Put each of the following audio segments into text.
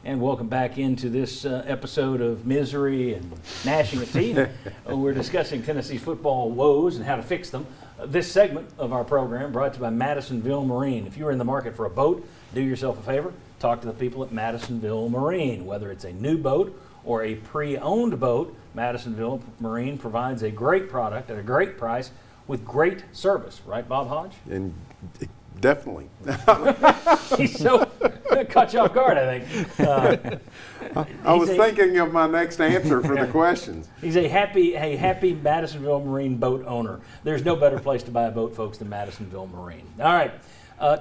And welcome back into this episode of Misery and Gnashing of Teeth. We're discussing Tennessee's football woes and how to fix them. This segment of our program brought to you by Madisonville Marine. If you're in the market for a boat, do yourself a favor. Talk to the people at Madisonville Marine. Whether it's a new boat or a pre-owned boat, Madisonville Marine provides a great product at a great price with great service. Right, Bob Hodge? And definitely. He's so caught you off guard, I think. I was thinking of my next answer for the questions. He's a happy Madisonville Marine boat owner. There's no better place to buy a boat, folks, than Madisonville Marine. All right.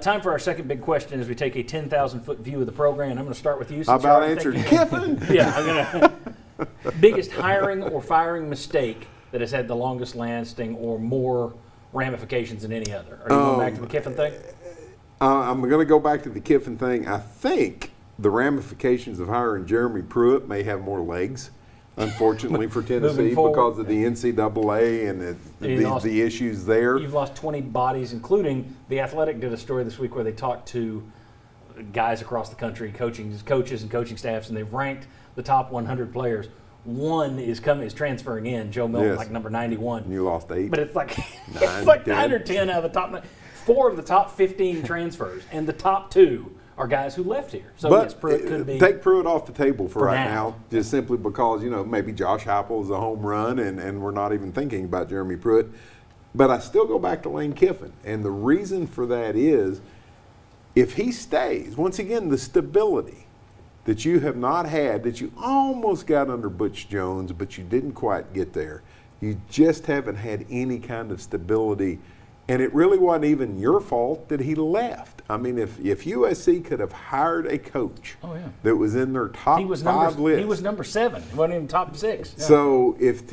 Time for our second big question as we take a 10,000-foot view of the program. And I'm going to start with you. How about answering Kiffin? Yeah, I'm going to. Biggest hiring or firing mistake that has had the longest lasting or more ramifications than any other? Are you going back to the Kiffin thing? I'm going to go back to the Kiffin thing. I think the ramifications of hiring Jeremy Pruitt may have more legs, unfortunately, for Tennessee because of the NCAA and the issues there. You've lost 20 bodies, including The Athletic did a story this week where they talked to guys across the country, coaches and coaching staffs, and they've ranked the top 100 players. One is transferring in, Joe Milton, like number 91. And you lost 8. But it's like 9 or 10 out of the top 9. 4 of the top 15 transfers, and the top 2 are guys who left here. So but yes, Pruitt could be. Take Pruitt off the table for right now, just simply because, maybe Josh Heupel is a home run, and we're not even thinking about Jeremy Pruitt. But I still go back to Lane Kiffin, and the reason for that is if he stays, once again, the stability that you have not had, that you almost got under Butch Jones, but you didn't quite get there. You just haven't had any kind of stability. And it really wasn't even your fault that he left. I mean, if USC could have hired a coach that was in their top 5 list. He was number 7. He wasn't even top 6. Yeah. So if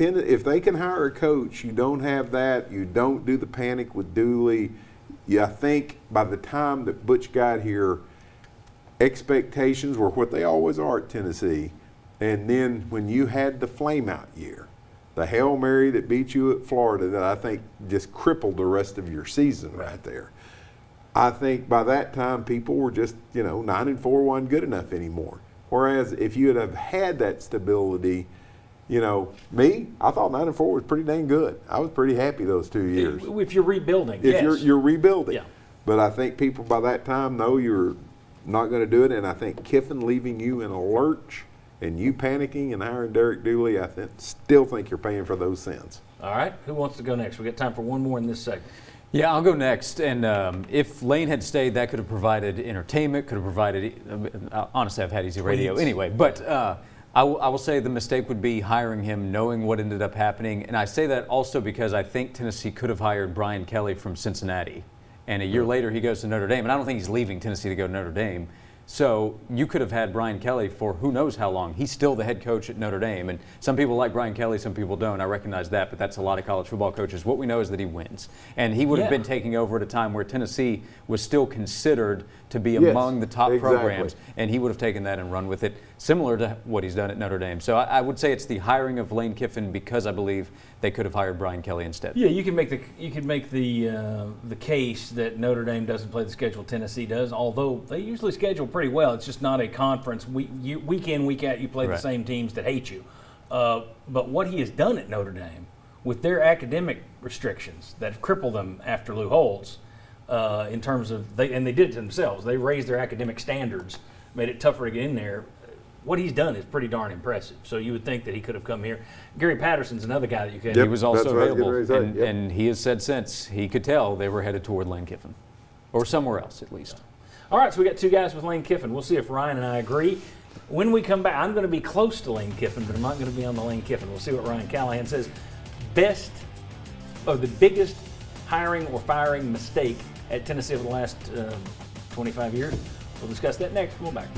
they can hire a coach, you don't have that. You don't do the panic with Dooley. I think by the time that Butch got here, expectations were what they always are at Tennessee. And then when you had the flame-out year, the Hail Mary that beat you at Florida that I think just crippled the rest of your season right there. I think by that time people were just, 9-4 wasn't good enough anymore. Whereas if you had had that stability, I thought 9-4 was pretty dang good. I was pretty happy those 2 years. If you're rebuilding, if you're rebuilding. Yeah. But I think people by that time know you're not going to do it, and I think Kiffin leaving you in a lurch and you panicking and hiring Derek Dooley, I still think you're paying for those sins. All right, who wants to go next? We got time for one more in this segment. Yeah, I'll go next. And if Lane had stayed, that could have provided entertainment, could have provided, honestly, I've had easy radio anyway. But I will say the mistake would be hiring him, knowing what ended up happening. And I say that also because I think Tennessee could have hired Brian Kelly from Cincinnati. And a year later, he goes to Notre Dame. And I don't think he's leaving Tennessee to go to Notre Dame. So you could have had Brian Kelly for who knows how long. He's still the head coach at Notre Dame. And some people like Brian Kelly, some people don't. I recognize that, but that's a lot of college football coaches. What we know is that he wins. And he would have been taking over at a time where Tennessee was still considered to be among the top programs. And he would have taken that and run with it, similar to what he's done at Notre Dame. So I would say it's the hiring of Lane Kiffin because I believe they could have hired Brian Kelly instead. Yeah, you can make the case that Notre Dame doesn't play the schedule Tennessee does, although they usually schedule pretty well. It's just not a conference. Week in, week out, you play the same teams that hate you. But what he has done at Notre Dame with their academic restrictions that have crippled them after Lou Holtz, in terms of they did it to themselves. They raised their academic standards, made it tougher to get in there. What he's done is pretty darn impressive. So you would think that he could have come here. Gary Patterson's another guy that you could. He was also available, and he has said since he could tell they were headed toward Lane Kiffin, or somewhere else at least. All right, so we got 2 guys with Lane Kiffin. We'll see if Ryan and I agree. When we come back, I'm going to be close to Lane Kiffin, but I'm not going to be on the Lane Kiffin. We'll see what Ryan Callahan says. The biggest hiring or firing mistake at Tennessee over the last 25 years. We'll discuss that next. We'll be back.